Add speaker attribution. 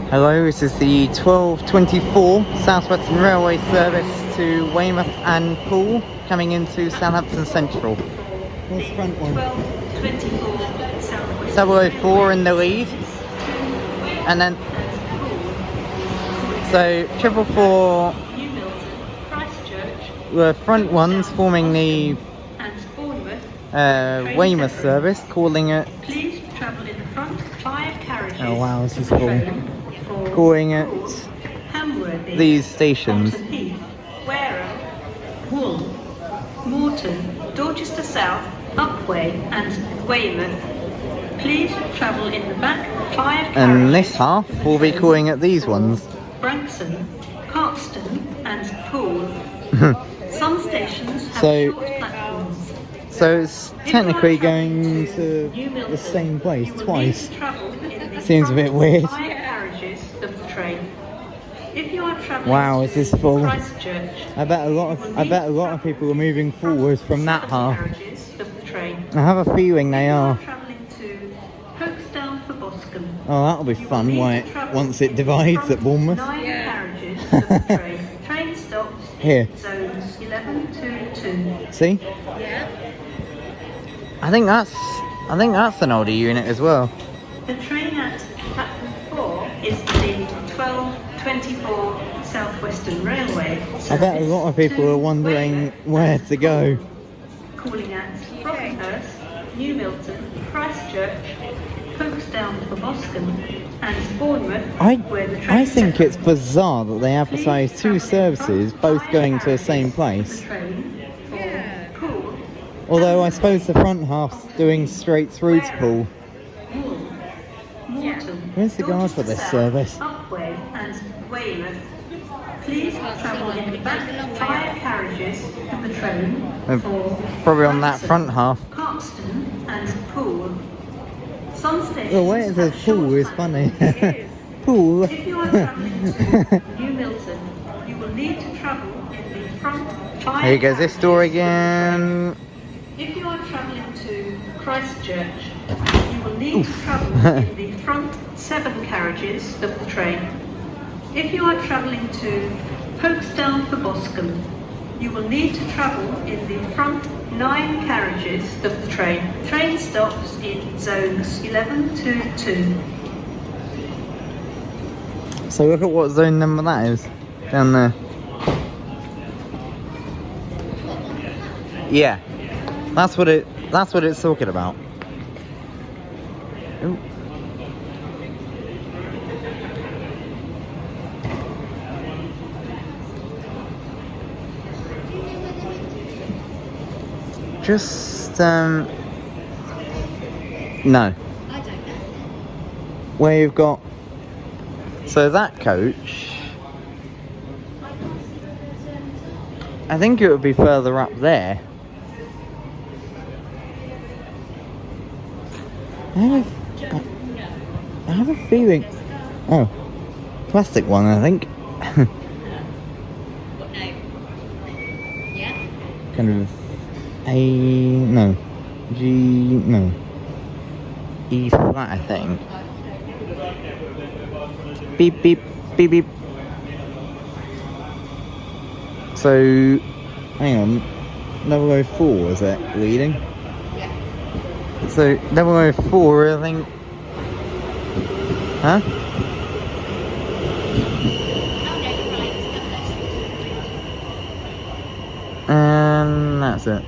Speaker 1: Hello, this is the 12:24 South Western Railway service to Weymouth and Poole, coming into Southampton Central. Here's the front one.
Speaker 2: 12:24 South Western
Speaker 1: 004 in the lead. And then, so 444,
Speaker 2: New Milton, Christchurch,
Speaker 1: the front ones forming the
Speaker 2: and Bournemouth.
Speaker 1: Weymouth service, calling it,
Speaker 2: Please travel in the front 5 carriages.
Speaker 1: oh wow, this is cool.
Speaker 2: For
Speaker 1: Calling it
Speaker 2: Hamworthy,
Speaker 1: these stations.
Speaker 2: Holton Heath, Wareham, Poole, Morton, Dorchester South, Upwey and Weymouth. Please travel in the back 5 carriages.
Speaker 1: And this half will be calling it these ones.
Speaker 2: Branksome, Parkstone and Poole. Some stations have
Speaker 1: So-
Speaker 2: short platforms.
Speaker 1: So it's technically going to the same place twice. Seems a bit weird.
Speaker 2: 5 carriages of the train. If you are traveling
Speaker 1: Wow, is this full?
Speaker 2: Christchurch,
Speaker 1: I bet a lot of people are moving forwards from that half.
Speaker 2: carriages of the train.
Speaker 1: I have a feeling they are.
Speaker 2: Traveling to Parkstone and Poole.
Speaker 1: Oh, that'll be fun once it divides at Bournemouth.
Speaker 2: 9 carriages of the train. Train stops
Speaker 1: Here.
Speaker 2: zones 11 to 2.
Speaker 1: See?
Speaker 2: Yeah.
Speaker 1: I think that's an older unit as well.
Speaker 2: The train at platform 4 is the 12:24 South Western Railway.
Speaker 1: I bet a lot of people are wondering where to go.
Speaker 2: Calling at Brokenhurst, New Milton, Christchurch, Parkstone and Boscombe and Bournemouth. where the train
Speaker 1: I think it's bizarre that they advertise two services both going to the same place. Although I suppose the front half's doing straight through to Poole.
Speaker 2: Morton,
Speaker 1: Where's the guard for this service?
Speaker 2: Upwey and Weymouth. Please travel in the back 5 carriages of the train for
Speaker 1: Probably on that front half.
Speaker 2: Parkstone and Poole. Some stations
Speaker 1: The way it says
Speaker 2: have
Speaker 1: Poole
Speaker 2: short
Speaker 1: is funny.
Speaker 2: platforms.
Speaker 1: Poole.
Speaker 2: If you are travelling to New Milton, you will need to travel in the front 5
Speaker 1: Here goes this door
Speaker 2: carriages of the train.
Speaker 1: again.
Speaker 2: If you are travelling to Christchurch, you will need to travel in the front 7 carriages of the train. If you are travelling to Parkstone and Boscombe, you will need to travel in the front 9 carriages of the train. Train stops in zones 11 to 2.
Speaker 1: So look at what zone number that is down there. Yeah, that's what it's talking about. Ooh. Just no. Where you've got, so that coach, I think it would be further up there. I have a feeling. Oh, plastic one, I think.
Speaker 2: What name? Yeah?
Speaker 1: Kind of E flat, I think. Beep beep beep beep. So, hang on, 004 is it leading?
Speaker 2: Yeah.
Speaker 1: So 004, I think. Huh? And that's it.